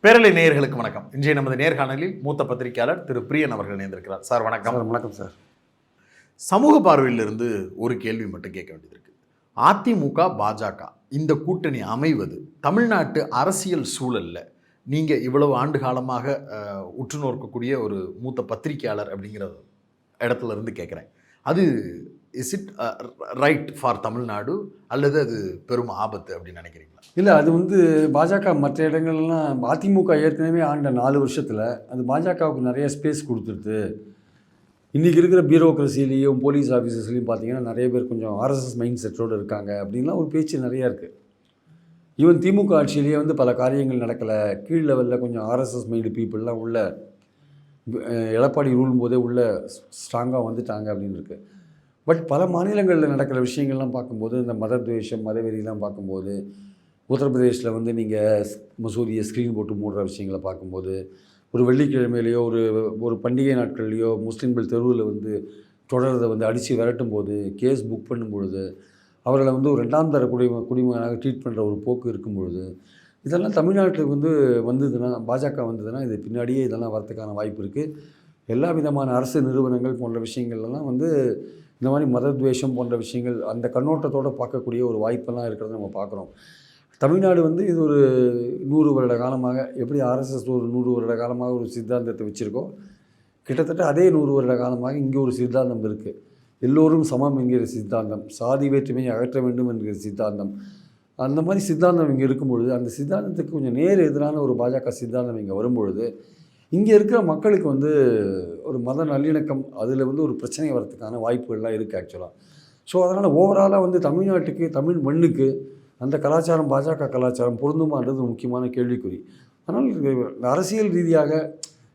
பேரலை நேயர்களுக்கு வணக்கம். இன்றைய நமது நேர்காணலில் மூத்த பத்திரிகையாளர் திரு பிரியன் அவர்கள் இணைந்திருக்கிறார். சார் வணக்கம். வணக்கம் சார். சமூக பார்வையிலிருந்து ஒரு கேள்வி மட்டும் கேட்க வேண்டியது இருக்கு. அதிமுக பாஜக இந்த கூட்டணி அமைவது தமிழ்நாட்டு அரசியல் சூழல்ல நீங்க இவ்வளவு ஆண்டு காலமாக உற்று நோக்கக்கூடிய ஒரு மூத்த பத்திரிகையாளர் அப்படிங்கிற இடத்துல இருந்து கேட்குறேன். அது is it right for Tamil Nadu அல்லது அது பெரும் ஆபத்து அப்படின்னு நினைக்கிறீங்களா? இல்லை, அது பாஜக மற்ற இடங்கள்லாம் அதிமுக ஏற்கனவே ஆண்ட 4 வருஷத்தில் அது பாஜகவுக்கு நிறைய ஸ்பேஸ் கொடுத்துருது. இன்றைக்கி இருக்கிற பியூரோக்ரஸிலையும் போலீஸ் ஆஃபீஸர்ஸ்லையும் பார்த்தீங்கன்னா நிறைய பேர் கொஞ்சம் ஆர்எஸ்எஸ் மைண்ட் செட்டோடு இருக்காங்க அப்படின்லாம் ஒரு பேச்சு நிறையா இருக்குது. ஈவன் திமுக ஆட்சியிலேயே பல காரியங்கள் நடக்கலை, கீழ் லெவலில் கொஞ்சம் ஆர்எஸ்எஸ் மைண்டு பீப்புளெலாம் உள்ள எடப்பாடி ரூலும் போதே உள்ள ஸ்ட்ராங்காக வந்துட்டாங்க அப்படின்னு இருக்குது. பட் பல மாநிலங்களில் நடக்கிற விஷயங்கள்லாம் பார்க்கும்போது, இந்த மதத்வேஷம் மதவெறியெலாம் பார்க்கும்போது, உத்தரப்பிரதேசில் நீங்கள் மசூதியை ஸ்க்ரீன் போட்டு மூடுற விஷயங்களை பார்க்கும்போது, ஒரு வெள்ளிக்கிழமையிலையோ ஒரு பண்டிகை நாட்கள்லையோ முஸ்லீம்கள் தெருவில் தொடர்றதை அடித்து விரட்டும் போது, கேஸ் புக் பண்ணும்பொழுது, அவர்களை ஒரு 2ஆம் தர குடிமகனாக ட்ரீட் பண்ணுற ஒரு போக்கு இருக்கும் பொழுது, இதெல்லாம் தமிழ்நாட்டுக்கு வந்ததுன்னா, பாஜக வந்ததுன்னா இது பின்னாடியே இதெல்லாம் வரத்துக்கான வாய்ப்பு இருக்குது. எல்லா விதமான அரசு நிறுவனங்கள் போன்ற விஷயங்கள்லாம் இந்த மாதிரி மதத்வேஷம் போன்ற விஷயங்கள் அந்த கண்ணோட்டத்தோடு பார்க்கக்கூடிய ஒரு வாய்ப்பெல்லாம் இருக்கிறத நம்ம பார்க்குறோம். தமிழ்நாடு இது ஒரு 100 வருட காலமாக, எப்படி ஆர்எஸ்எஸ் ஒரு 100 வருட காலமாக ஒரு சித்தாந்தத்தை வச்சுருக்கோ, கிட்டத்தட்ட அதே 100 வருட காலமாக இங்கே ஒரு சித்தாந்தம் இருக்குது. எல்லோரும் சமம் என்கிற சித்தாந்தம், சாதி வேற்றுமையை அகற்ற வேண்டும் என்கிற சித்தாந்தம். அந்த மாதிரி சித்தாந்தம் இங்கே இருக்கும்பொழுது, அந்த சித்தாந்தத்துக்கு கொஞ்சம் நேர் எதிரான ஒரு பாஜக சித்தாந்தம் இங்கே வரும்பொழுது, இங்கே இருக்கிற மக்களுக்கு ஒரு மத நல்லிணக்கம் அதில் ஒரு பிரச்சனை வரத்துக்கான வாய்ப்புகள்லாம் இருக்குது ஆக்சுவலாக. ஸோ அதனால் ஓவராலாக தமிழ்நாட்டுக்கு, தமிழ் மண்ணுக்கு அந்த கலாச்சாரம், பாஜக கலாச்சாரம் பொருந்துமான்றது முக்கியமான கேள்விக்குறி. அதனால் அரசியல் ரீதியாக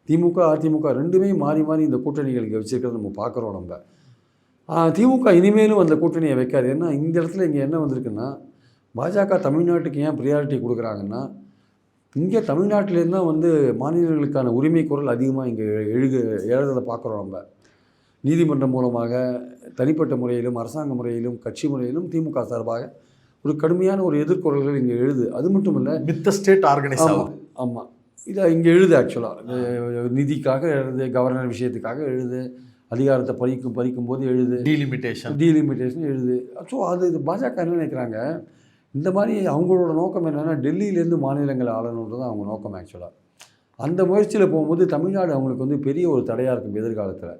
திமுக அதிமுக ரெண்டுமே மாறி மாறி இந்த கூட்டணிகள் இங்கே வச்சுருக்கிறத நம்ம பார்க்குறோம். நம்ம திமுக இனிமேலும் அந்த கூட்டணியை வைக்காது. ஏன்னா இந்த இடத்துல இங்கே என்ன வந்திருக்குன்னா, பாஜக தமிழ்நாட்டுக்கு ஏன் ப்ரியாரிட்டி கொடுக்குறாங்கன்னா, இங்கே தமிழ்நாட்டிலேருந்து தான் மாநிலங்களுக்கான உரிமை குரல் அதிகமாக இங்கே எழுதுறதை பார்க்குறோம். நம்ம நீதிமன்றம் மூலமாக தனிப்பட்ட முறையிலும் அரசாங்க முறையிலும் கட்சி முறையிலும் திமுக சார்பாக ஒரு கடுமையான ஒரு எதிர்குரல்கள் இங்கே எழுது. அது மட்டும் இல்லை, வித் ஸ்டேட் ஆர்கனைஸ். ஆமாம், இதை இங்கே எழுது ஆக்சுவலாக நிதிக்காக எழுது, கவர்னர் விஷயத்துக்காக எழுது, அதிகாரத்தை பறிக்கும் போது எழுது, டீலிமிட்டேஷன் எழுது. ஸோ இது பாஜக என்ன நினைக்கிறாங்க, இந்த மாதிரி அவங்களோட நோக்கம் என்னென்னா டெல்லியிலேருந்து மாநிலங்களை ஆளணுன்றது அவங்க நோக்கம் ஆக்சுவலாக. அந்த முயற்சியில் போகும்போது தமிழ்நாடு அவங்களுக்கு பெரிய ஒரு தடையாக இருக்கும் எதிர்காலத்தில்.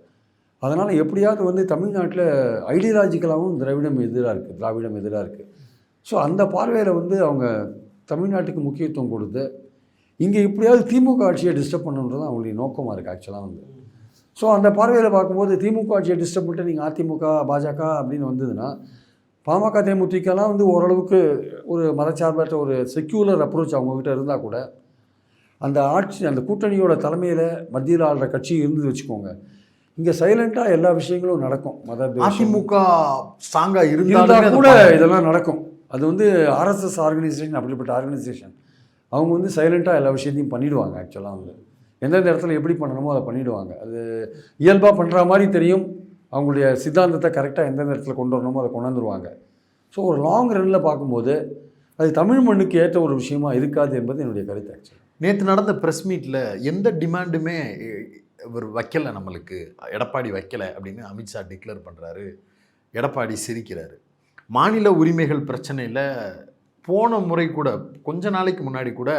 அதனால் எப்படியாவது தமிழ்நாட்டில் ஐடியாலஜிக்கலாகவும் திராவிடம் எதிராக இருக்குது. ஸோ அந்த பார்வையில் அவங்க தமிழ்நாட்டுக்கு முக்கியத்துவம் கொடுத்து இங்கே எப்படியாவது திமுக ஆட்சியை டிஸ்டர்ப் பண்ணணுன்றது அவங்களுடைய நோக்கமாக இருக்குது ஆக்சுவலாக. ஸோ அந்த பார்வையில் பார்க்கும்போது திமுக ஆட்சியை டிஸ்டர்ப் பண்ணிட்டு நீங்கள் அதிமுக பாஜக அப்படின்னு வந்ததுன்னா, பாமக தேமுதிகலாம் ஓரளவுக்கு ஒரு மதச்சார்பற்ற ஒரு செக்யூலர் அப்ரோச் அவங்கக்கிட்ட இருந்தால் கூட, அந்த ஆட்சி அந்த கூட்டணியோட தலைமையில் மத்தியில் ஆளுற கட்சி இருந்து வச்சுக்கோங்க, இங்கே சைலண்ட்டாக எல்லா விஷயங்களும் நடக்கும். அதிமுக ஸ்ட்ராங்காக இருந்தால் கூட இதெல்லாம் நடக்கும். அது ஆர்எஸ்எஸ் ஆர்கனைசேஷன், அப்படிப்பட்ட ஆர்கனைசேஷன் அவங்க சைலண்ட்டாக எல்லா விஷயத்தையும் பண்ணிவிடுவாங்க. ஆக்சுவலாக எந்தெந்த இடத்துல எப்படி பண்ணணுமோ அதை பண்ணிவிடுவாங்க. அது இயல்பாக பண்ணுற மாதிரி தெரியும். அவங்களுடைய சித்தாந்தத்தை கரெக்டாக எந்தெந்த இடத்துல கொண்டு வரணுமோ அதை கொண்டாந்துருவாங்க. ஸோ ஒரு லாங் ரன்னில் பார்க்கும்போது அது தமிழ் மண்ணுக்கு ஏற்ற ஒரு விஷயமா இருக்காது என்பது என்னுடைய கருத்து. ஆக்சுவலி நேற்று நடந்த ப்ரெஸ் மீட்டில் எந்த டிமாண்டுமே இவர் வைக்கலை, நம்மளுக்கு எடப்பாடி வைக்கலை அப்படின்னு அமித்ஷா டிக்ளேர் பண்ணுறாரு. எடப்பாடி சிரிக்கிறாரு. மாநில உரிமைகள் பிரச்சனையில் போன முறை கூட கொஞ்ச நாளைக்கு முன்னாடி கூட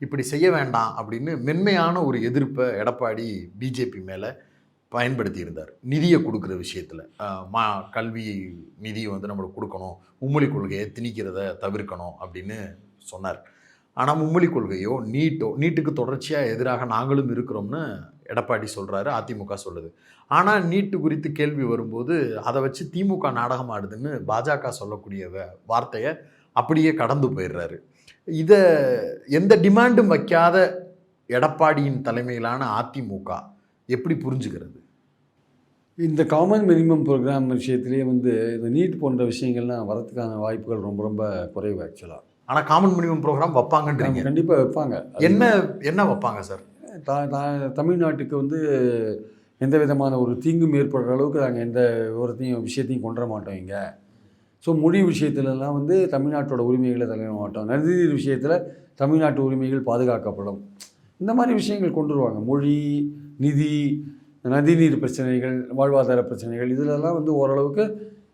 இப்படி செய்ய வேண்டாம் அப்படின்னு மென்மையான ஒரு எதிர்ப்பை எடப்பாடி பிஜேபி மேலே பயன்படுத்தி இருந்தார். நிதியை கொடுக்குற விஷயத்தில் கல்வி நிதியை நம்மளுக்கு கொடுக்கணும், மும்மொழி கொள்கையை திணிக்கிறத தவிர்க்கணும் அப்படின்னு சொன்னார். ஆனால் மும்மொழி கொள்கையோ நீட்டுக்கு தொடர்ச்சியாக எதிராக நாங்களும் இருக்கிறோம்னு எடப்பாடி சொல்கிறாரு, அதிமுக சொல்லுது. ஆனால் நீட்டு குறித்து கேள்வி வரும்போது அதை வச்சு திமுக நாடகம் ஆடுதுன்னு பாஜக சொல்லக்கூடிய வார்த்தையை அப்படியே கடந்து போயிடுறாரு. இதை எந்த டிமாண்டும் வைக்காத எடப்பாடியின் தலைமையிலான அதிமுக எப்படி புரிஞ்சுக்கிறது? இந்த காமன் மினிமம் ப்ரோக்ராம் விஷயத்துலேயே இந்த நீட் போன்ற விஷயங்கள்லாம் வரதுக்கான வாய்ப்புகள் ரொம்ப ரொம்ப குறைவு ஆக்சுவலாக. ஆனால் காமன் மினிமம் ப்ரோக்ராம் வைப்பாங்கன்றீங்க? கண்டிப்பாக வைப்பாங்க. என்ன வைப்பாங்க சார்? தமிழ்நாட்டுக்கு எந்த விதமான ஒரு தீங்கும் ஏற்படுற அளவுக்கு நாங்கள் எந்த விஷயத்தையும் கொண்டு வர மாட்டோம் இங்கே. ஸோ மொழி விஷயத்துலலாம் வந்து தமிழ்நாட்டோட உரிமைகளை தலையிட மாட்டோம். நதிநீர் விஷயத்தில் தமிழ்நாட்டு உரிமைகள் பாதுகாக்கப்படும். இந்த மாதிரி விஷயங்கள் கொண்டு வருவாங்க. மொழி, நிதி, நதிநீர் பிரச்சனைகள், வாழ்வாதார பிரச்சனைகள், இதிலெல்லாம் வந்து ஓரளவுக்கு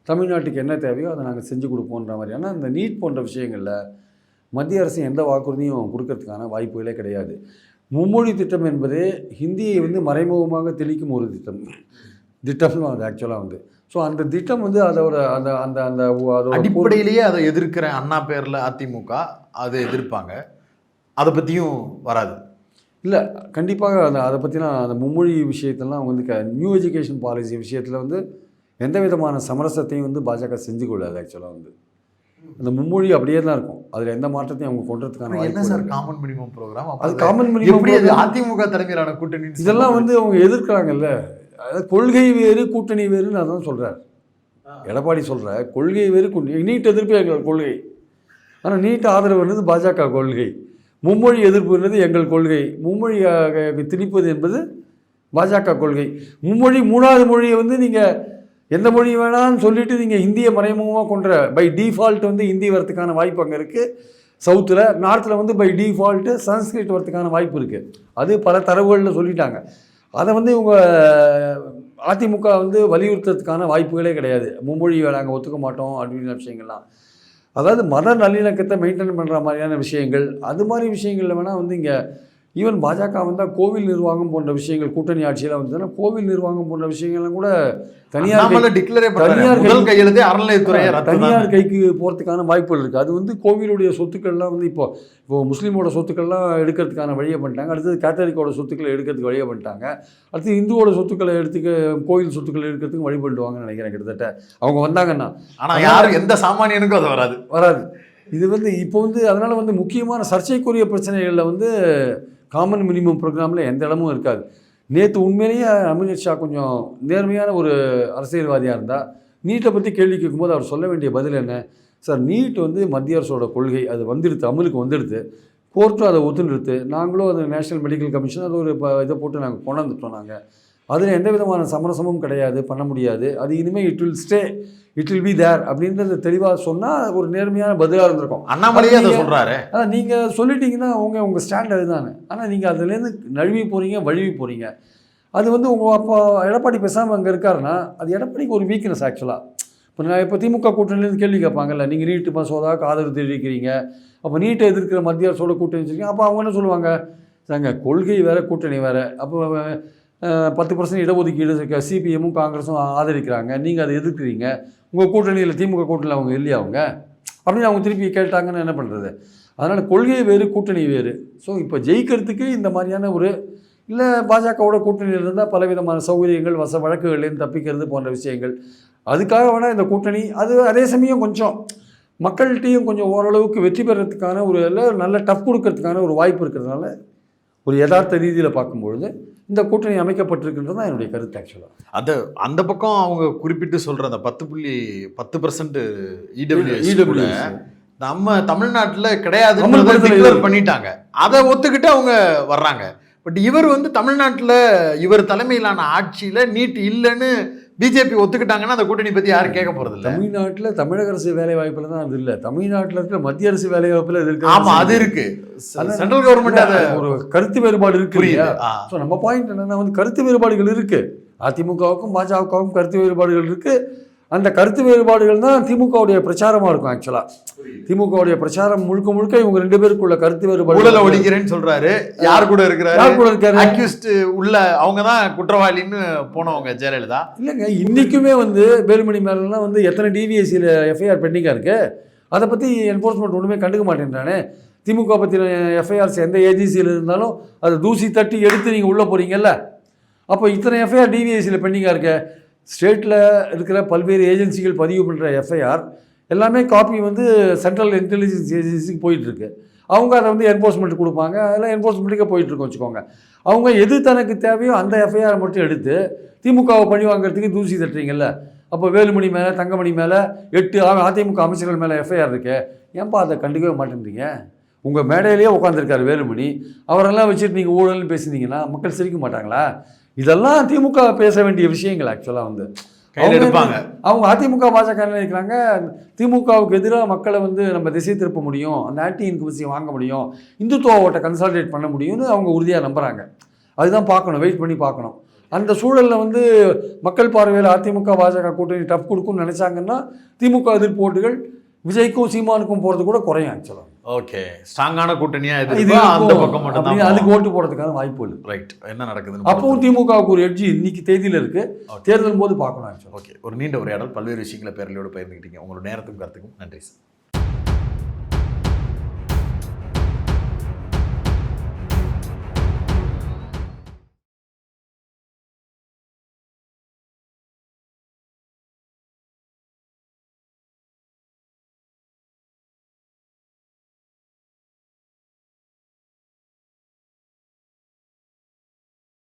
தமிழ்நாட்டுக்கு என்ன தேவையோ அதை நாங்கள் செஞ்சு கொடுப்போன்ற மாதிரி. ஆனால் இந்த நீட் போன்ற விஷயங்களில் மத்திய அரசு எந்த வாக்குறுதியும் கொடுக்கறதுக்கான வாய்ப்புகளே கிடையாது. மும்மொழி திட்டம் என்பது ஹிந்தியை வந்து மறைமுகமாக தெளிக்கும் ஒரு திட்டம்னு அது ஆக்சுவலாக வந்து. ஸோ அந்த திட்டம் வந்து அதோட அந்த அந்த அந்த அதோட அடிப்படையிலேயே அதை எதிர்க்கிற அண்ணா பேரில் அதிமுக அதை எதிர்ப்பாங்க. அதை பற்றியும் வராது. இல்லை, கண்டிப்பாக அதை பற்றிலாம் அந்த மும்மொழி விஷயத்தெல்லாம் வந்து நியூ எஜுகேஷன் பாலிசி விஷயத்தில் வந்து எந்த விதமான சமரசத்தையும் வந்து பாஜக செஞ்சு கொள்ளாது. ஆக்சுவலாக வந்து அந்த மும்மொழி அப்படியே தான் இருக்கும். அதில் எந்த மாற்றத்தையும் அவங்க கொண்டுறதுக்கான என்ன சார் காமன் மினிமம் ப்ரோக்ராம்? அது காமன் மினிமம் அதிமுக தலைமையிலான கூட்டணி இதெல்லாம் வந்து அவங்க எதிர்க்கிறாங்கல்ல. அதாவது கொள்கை வேறு கூட்டணி வேறுன்னு அதான் சொல்கிறார் எடப்பாடி. சொல்கிற கொள்கை வேறு நீட் எதிர்ப்பு எங்கள் கொள்கை, ஆனால் நீட் ஆதரவுன்றது பாஜக கொள்கை. மும்மொழி எதிர்ப்புன்றது எங்கள் கொள்கை. மும்மொழி திணிப்பது என்பது பாஜக கொள்கை. மும்மொழி மூணாவது மொழியை வந்து நீங்கள் எந்த மொழி வேணான்னு சொல்லிவிட்டு நீங்கள் ஹிந்தியை மறைமுகமாக கொண்ட பை டிஃபால்ட் வந்து ஹிந்தி வரத்துக்கான வாய்ப்பு அங்கே இருக்குது. சவுத்தில், நார்த்தில் வந்து பை டிஃபால்ட்டு சன்ஸ்கிரிட் வரத்துக்கான வாய்ப்பு இருக்குது. அது பல தரவுகளில் சொல்லிட்டாங்க. அதை வந்து இவங்க அதிமுக வந்து வலியுறுத்துறதுக்கான வாய்ப்புகளே கிடையாது. மும்மொழி நாங்கள் ஒத்துக்க மாட்டோம் அப்படின்ற விஷயங்கள்லாம். அதாவது மத நல்லிணக்கத்தை மெயின்டைன் பண்ணுற மாதிரியான விஷயங்கள், அது மாதிரி விஷயங்களில் வேணால் வந்து இங்கே ஈவன் பாஜக வந்தால் கோவில் நிர்வாகம் போன்ற விஷயங்கள் கூட்டணி ஆட்சியில் வந்ததுன்னா கோவில் நிர்வாகம் போன்ற விஷயங்கள்லாம் கூட தனியார் கைக்கு போகிறதுக்கான வாய்ப்புகள் இருக்குது. அது வந்து கோவிலுடைய சொத்துக்கள்லாம் வந்து இப்போ முஸ்லீமோட சொத்துக்கள்லாம் எடுக்கிறதுக்கான வழியை பண்ணிட்டாங்க. அடுத்தது கேத்தலிக்கோட சொத்துக்களை எடுக்கிறதுக்கு வழியை பண்ணிட்டாங்க. அடுத்து இந்துவோட சொத்துக்களை கோவில் சொத்துக்களை எடுக்கிறதுக்கு வழி பண்ணிடுவாங்கன்னு நினைக்கிறேன் கிட்டத்தட்ட அவங்க வந்தாங்கன்னா. ஆனால் யாரும் எந்த சாமானியனுக்கும் அது வராது. இது வந்து இப்போ வந்து அதனால் வந்து முக்கியமான சர்ச்சைக்குரிய பிரச்சனைகளில் வந்து காமன் மினிமம் ப்ரோக்ராமில் எந்த இடமும் இருக்காது. நேற்று உண்மையிலேயே அமித்ஷா கொஞ்சம் நேர்மையான ஒரு அரசியல்வாதியாக இருந்தால் நீட்டை பற்றி கேள்வி கேட்கும்போது அவர் சொல்ல வேண்டிய பதில் என்ன? சார், நீட் வந்து மத்திய அரசோட கொள்கை, அது வந்துடுது, அமலுக்கு வந்துடுது, கோர்ட்டும் அதை ஒத்துடுத்து, நாங்களும் அது நேஷனல் மெடிக்கல் கமிஷன் அது ஒரு இதை போட்டு நாங்கள் கொண்டாந்துட்டோம். நாங்கள் அதில் எந்த விதமான சமரசமும் கிடையாது, பண்ண முடியாது. அது இனிமேல் இட் வில் பி தேர் அப்படின்றது தெளிவாக சொன்னால் ஒரு நேர்மையான பதிலாக இருந்திருக்கும். அண்ணாமலையே அதை சொல்கிறாரு. ஆனால் நீங்கள் சொல்லிட்டீங்கன்னா உங்கள் ஸ்டாண்ட் அதுதானே. ஆனால் நீங்கள் அதுலேருந்து நழுவி போகிறீங்க, வழுவி போகிறீங்க. அது வந்து உங்கள் அப்போ எடப்பாடி பேசாமல் அங்கே இருக்காருன்னா அது எடப்பாடிக்கு ஒரு வீக்னஸ் ஆக்சுவலாக. இப்போ திமுக கூட்டணியிலேருந்து கேள்வி கேட்பாங்கல்ல, நீங்கள் நீட்டு மசோதாவுக்கு ஆதரவு தெரிவிக்கிறீங்க, அப்போ நீட்டை எதிர்க்கிற மத்திய அரசோட கூட்டணி வச்சுருக்கீங்க. அப்போ அவங்க என்ன சொல்லுவாங்க? சாங்க கொள்கை வேறு கூட்டணி வேறு. அப்போ 10% இடஒதுக்கீடு சிபிஎம்மும் காங்கிரஸும் ஆதரிக்கிறாங்க, நீங்கள் அதை எதிர்க்கிறீங்க, உங்கள் கூட்டணியில் திமுக கூட்டணியில் அவங்க இல்லையா அவங்க அப்படின்னு அவங்க திருப்பி கேட்டாங்கன்னு என்ன பண்ணுறது? அதனால் கொள்கை வேறு கூட்டணி வேறு. ஸோ இப்போ ஜெயிக்கிறதுக்கு இந்த மாதிரியான ஒரு இல்லை பாஜகவோட கூட்டணியில் இருந்தால் பலவிதமான சௌகரியங்கள், வழக்குகள்லேருந்து தப்பிக்கிறது போன்ற விஷயங்கள், அதுக்காக வேணால் இந்த கூட்டணி. அதே சமயம் கொஞ்சம் மக்கள்கிட்டையும் கொஞ்சம் ஓரளவுக்கு வெற்றி பெறத்துக்கான ஒரு நல்ல டஃப் கொடுக்கறதுக்கான ஒரு வாய்ப்பு இருக்கிறதுனால ஒரு யதார்த்த ரீதியில் பார்க்கும்பொழுது இந்த கூட்டணி அமைக்கப்பட்டிருக்கின்றது தான் என்னுடைய கருத்து. ஆக்சுவலாக அந்த பக்கம் அவங்க குறிப்பிட்டு சொல்கிற அந்த 10% இடபிள்யூஎஸ் நம்ம தமிழ்நாட்டில் கிடையாதுன்னு பண்ணிட்டாங்க. அதை ஒத்துக்கிட்டு அவங்க வர்றாங்க. பட் இவர் வந்து தமிழ்நாட்டில் இவர் தலைமையிலான ஆட்சியில் நீட் இல்லைன்னு பிஜேபி ஒத்துக்கிட்டாங்கன்னா அந்த கூட்டணி பற்றி யாரும் கேட்க போகிறது இல்லை. தமிழ்நாட்டில் தமிழக அரசு வேலை வாய்ப்பில் தான் அது இல்லை. தமிழ்நாட்டில் இருக்கிற மத்திய அரசு வேலை வாய்ப்பில் இது இருக்கு. ஆமாம், அது இருக்கு. சென்ட்ரல் கவர்மெண்ட் அதை ஒரு கருத்து வேறுபாடு இருக்கு இல்லையா? ஸோ நம்ம பாயிண்ட் என்னன்னா வந்து கருத்து வேறுபாடுகள் இருக்கு. அதிமுகவுக்கும் பாஜகவுக்கும் கருத்து வேறுபாடுகள் இருக்கு. அந்த கருத்து வேறுபாடுகள் தான் திமுகவுடைய பிரச்சாரமாக இருக்கும். ஆக்சுவலாக திமுகவுடைய பிரச்சாரம் முழுக்க முழுக்க இவங்க 2 பேருக்குள்ள கருத்து வேறுபாடு. ஒழிக்கிறேன்னு சொல்றாரு. யார் கூட இருக்கிறாரு? அக்யூஸ்ட் உள்ள அவங்க தான் குற்றவாளின்னு போனவங்க ஜெயலலிதா. இல்லைங்க, இன்னைக்குமே வந்து வேலுமணி மேலாம் வந்து எத்தனை டிவிஎஸ்சியில் எஃப்ஐஆர் பெண்டிங்காக இருக்கு. அதை பற்றி என்ஃபோர்ஸ்மெண்ட் ஒன்றுமே கண்டுக்க மாட்டேன்றானே. திமுக பற்றின எஃப்ஐஆர்ஸ் எந்த ஏஜென்சியில் இருந்தாலும் அதை தூசி தட்டி எடுத்து நீங்கள் உள்ளே போகிறீங்கல்ல. அப்போ இத்தனை எஃப்ஐஆர் டிவிஎஸ்சியில் பெண்டிங்காக இருக்க. ஸ்டேட்டில் இருக்கிற பல்வேறு ஏஜென்சிகள் பதிவு பண்ணுற எஃப்ஐஆர் எல்லாமே காப்பி வந்து சென்ட்ரல் இன்டெலிஜென்ஸ் ஏஜென்சிக்கு போயிட்டுருக்கு. அவங்க அதை வந்து என்ஃபோர்ஸ்மெண்ட் கொடுப்பாங்க. அதெல்லாம் என்ஃபோர்ஸ்மெண்ட்டுக்கே போயிட்டுருக்கோம் வச்சுக்கோங்க. அவங்க எது தனக்கு தேவையோ அந்த எஃப்ஐஆர் மட்டும் எடுத்து திமுகவை பழி வாங்கிறதுக்கு தூசி தட்டுறீங்கல்ல. அப்போ வேலுமணி மேலே, தங்கமணி மேலே, 8 அதிமுக அமைச்சர்கள் மேலே எஃப்ஐஆர் இருக்கு. ஏன்பா அதை கண்டுக்கவே மாட்டேன்றீங்க? உங்கள் மேடையிலேயே உட்காந்துருக்காரு வேலுமணி. அவரெல்லாம் வச்சுட்டு நீங்கள் ஊழல்னு பேசினீங்கன்னா மக்கள் சிரிக்க மாட்டாங்களா? இதெல்லாம் திமுக பேச வேண்டிய விஷயங்கள் ஆக்சுவலாக வந்து கையில் எடுப்பாங்க. அவங்க அதிமுக பாஜக என்ன நினைக்கிறாங்க, திமுகவுக்கு எதிராக மக்களை வந்து நம்ம திசை திருப்ப முடியும், அந்த ஆன்டி இன்குமென்சி வாங்க முடியும், இந்துத்துவ ஓட்டை கன்சாலிடேட் பண்ண முடியும்னு அவங்க உறுதியாக நம்புகிறாங்க. அதுதான் பார்க்கணும், வெயிட் பண்ணி பார்க்கணும். அந்த சூழலில் வந்து மக்கள் பார்வையில் அதிமுக பாஜக கூட்டணி டஃப் கொடுக்கும்னு நினச்சாங்கன்னா திமுக எதிர்ப்பு ஓட்டுகள் விஜய்க்கும் சீமானுக்கும் போகிறது கூட குறையும் ஆக்சுவலாக. ஓகே, ஸ்ட்ராங்கான கூட்டணியா இது இது அந்த பக்கம் மட்டும் தான் அதுக்கு ஓட்டு போடுறதுக்கான வாய்ப்பு இல்லை. ரைட், என்ன நடக்குதுன்னு அப்பவும் திமுகவுக்கு ஒரு எட்ஜி இன்னைக்கு தேதியில் இருக்கு, தேர்தல் போது பார்க்கணும் ஆக்சுவலாக. ஓகே, ஒரு நீண்ட உரையாடல், பல்வேறு விஷயங்களை பேரலையோடு பகிர்ந்துக்கிட்டீங்க. உங்களோட நேரத்துக்கும் கருத்துக்கும் நன்றி சார்.